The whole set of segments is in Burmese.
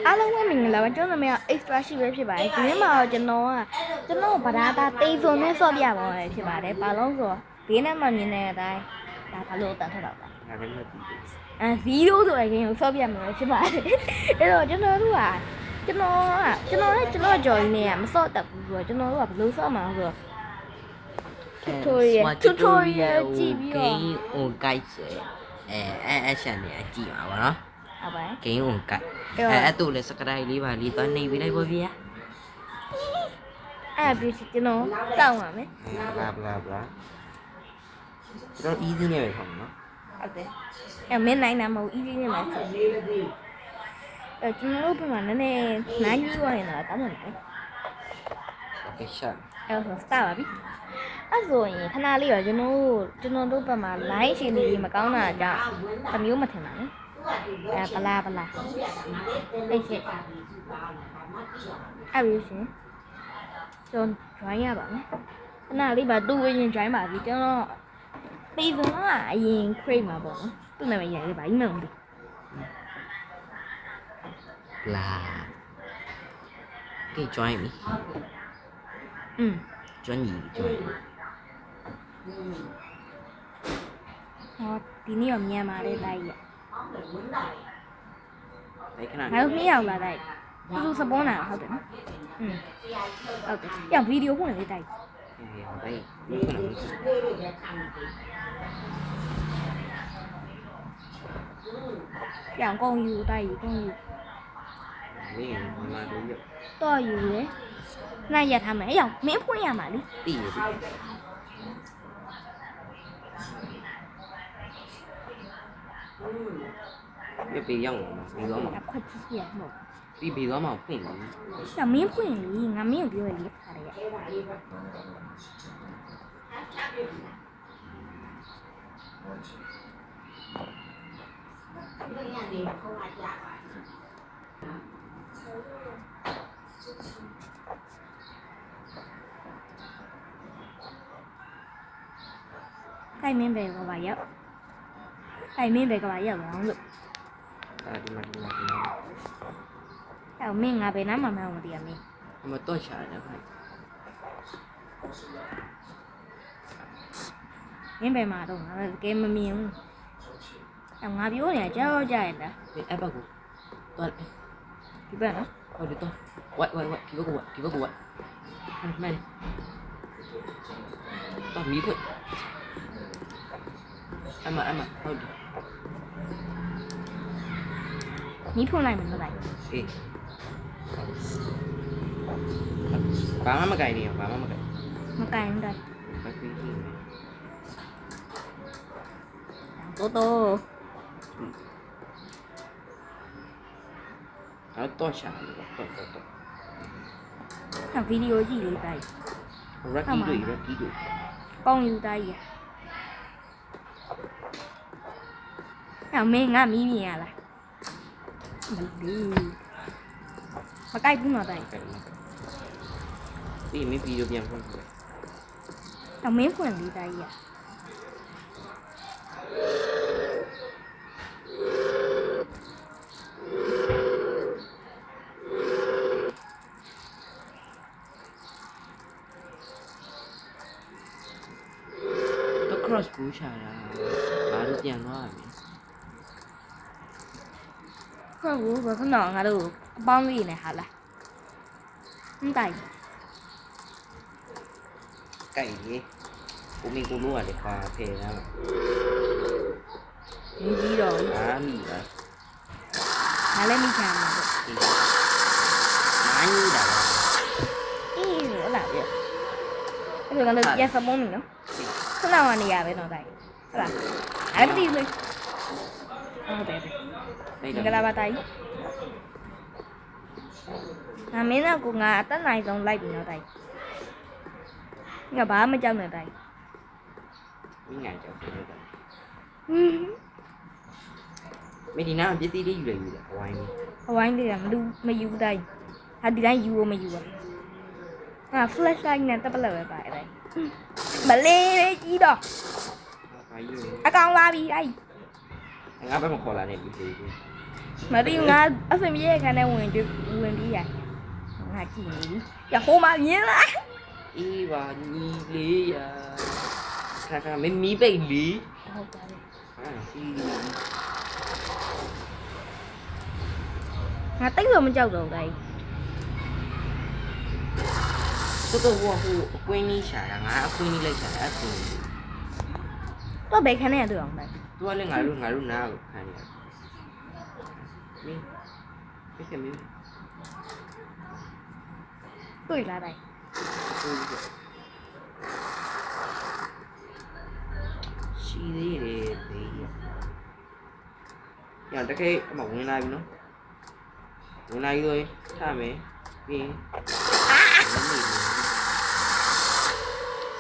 အားလုံးပဲမင်္ဂလာပါကျွန်တော်နာမည်က extra ရှိပဲဖြစ်ပါတယ်ဒီနေ့မှာတော့ကျွန်တော်ဗဒါတာတေးစုံနဲ့ဆော့ပြပါမယ်ဖြစ်ပါတယ်ဘာလို့ဆိုတော့ဘေးနဲ့မှမြင်တဲ့အတိုင်းဒါဘာလို့တန်ထွက်တော့တာငါလည်းမသိဘူး0ဆိုတဲ့ game ကိုဆော့ပြမယ်ဖြစ်ပါတယ်အဲ့တော့ကျွန်တော်တို့ကကြော်ရင်းနဲ့မဆော့တတ်ဘူးဆိုတော့ကျွန်တော်တို့ကဘယ်လိုဆော့မှာဆိုတော့ tutorial ကြည့်ပြီးတော့ game on guide ဆိုအဲ့ရှန်နေအကြည့်ပါဗောနော်ဟုတ်ပါ game on guide အဲ့တူလေ subscribe လေးပါလေးတော့နေပြီးလိုက်ပါဗျာအဲ့ပြီးကျွန်တော်တောင်းပါမယ်ဘလာကျွန်တော် easy နဲ့ပဲခေါ်မှာနော်ဟုတ်တယ်အဲ့မင်းနိုင်တာမဟုတ် easy နဲ့မှာဆိုအဲ့ကျွန်တော်တို့ပြန်နည်းနည်းနိုင်ကြီးသွားရင်တော့တောင်းပါမယ် okay sure အဲ့တော့ start ပါပြီအဲ့ဆိုရင်ခဏလေးတော့ကျွန်တော်တို့ဘက်မှာ line ရှင်နေမကောင်းတာကြောင့်တမျိုးမထင်ပါနဲ့အဲ့ပလာအဲ့ရှင်းအဲ့ပြီးရှင်ကျွန်တော် join ရပါမယ်ခဏလေးပါသူ့ဝင် join ပါပြီကျွန်တော်ပြီးဆုံးကအရင် create မှာပေါ့နော်သူ့နာမည်ရည်ပါကြီးမှမသိလာ okay join me join ဟောဒီနေ့တော့မြန်ပါတယ်လိုက်ရအဲ့ခဏငါတို့နှစ်ယောက်လာတိုက်သူစပွန်လာဟုတ်တယ်နော်ဟုတ်တယ်ရဗီဒီယိုဖွင့်လေးတိုက်ဟုတ်တယ်ဒီခဏလေးပြောင်းကုန်ယူတိုက်ယူကုန်ယူนี่มาดูอยู่တော့ယူရယ်နှိုက်ရထားမယ်အဲ့ရောက်မင်းဖွင့်ရမှာလေတိရပြီပြေရောက်မှာပြီးတော့မှာခွက်ကြီးရမဟုတ်ပြီးတော့မှာဖွင့်တယ်။ဒါမင်းဖွင့်လေငါမင်းကိုပြောရလေခါရတိုင်မင်းပဲကပါရောက်တိုင်မင်းပဲကပါရောက်အောင်လို့ဒီမှာအဲ့မင်းငါပဲနားမမှန်းမသိရမင်းမတော့ရှာတယ်ဗျမင်းပဲမှာတော့ငါကဲမမြင်ဘူးအဲ့ငါပြောနေတာကြောက်ကြရတာအဲ့ဘက်ကိုတော့ဒီဘက်နော်ဟုတ်တယ်တော့ဝိုက်ဒီဘက်ကိုဝိုက်မှန်တော့မီးဖွင့်အမဟုတ်တယ်မီးဖွင့်လိုက်မယ်လို့လိုက်အေးဘာမှမကြိုင်နေဘာမှမကြိုင်မကြိုင်ဘူးတိုက်မကြိုင်ဘူးတိုးအဲ့တော့ရှာတယ်တော့ဟာဗီဒီယိုကြည့်လေးတိုက်ရက်တီတွေပေါင်းယူတိုက်ရအဲ့မင်းငါမီးမြင်ရလားမကြိုက်ဘူးနော်တိုက်ဒီမင်းဗီဒီယိုပြန်ဖွင့်တယ်အမင်းဖွင့်လေးတိုက်ရတော့ cross ကူးချတာဘာလို့ပြန်သွားရလဲဟုတ်ဘူးဘာခဏငါတို့အပေါင်းလေးနေဟာလားမတိုက်ကြိုက်လေကိုမင်းကိုလို့ရတယ်ခါဖယ်ရမှာမင်းကြီးတော့အားမိပါငါလည်းမိချာမှာပေါ့မိုင်းနေတာအေးဟုတ်လားပြအဲ့ဒါကတော့ရစမုံနေနော်ခဏမှနေရပဲတော့တိုက်ဟုတ်လားအဲ့ဒါမသိဘူးဟုတ်တယ်မင်္ဂလာပါတိုက်ငါမင်းကငါအသက်နိုင်ဆုံးလိုက်ပြီတော့တိုက်ငါဘာမှမကြောက်နဲ့တိုက်မင်းငါကြောက်တယ်မင်းဒီနားပစ္စည်းလေးယူလိုက်အဝိုင်းလေးကမယူတိုက်ဟာဒီတိုင်းယူလို့မယူဘူးငါ flashlight နဲ့တက်ပလက်ပဲပါအဲ့ဒါမလေးကြီးတော့အကောင်လာပြီအဲ့ငါဘယ်မှာခေါ်လာနေပြီ မသိဘူးငါအစင်ပြေခန်းထဲဝင်ပြီးရငါကြည့်နေပြီရဟိုမှာမြင်လား အေးပါညီလေးရခါမင်းမီးပိတ်လီ ဟုတ်ပါလေ ဟာစီ ငါတိတ်တော့မကြောက်တော့ဘူး တော်ဟိုအကွင်းကြီးရှာတာငါအကွင်းကြီးလိုက်ရှာတာအကွင်း တော့ဘယ်ခန်းထဲရတွေ့အောင်လဲ သူကလည်းငါတို့နားကိုခံရမင်းဖြစ်မင်း တွေ့လာတိုင်း ရှိသေးတယ်ဘေးရတကယ်အမဝင်လာပြီနော်ဝင်လာပြီဆိုရင်ထားမယ်ပြီးရင်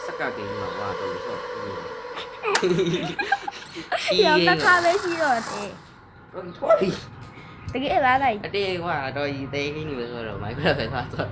စကကိန်းမှာဝါတော့ဆို ရောတခါပဲရှိတော့တယ် ဟုတ်ထွားပြီ တကယ်လားတိုင်း အတေးကွာတော့ဒီသေးခင်းနေလို့ဆိုတော့မိုက်ခရပဲသွားဆို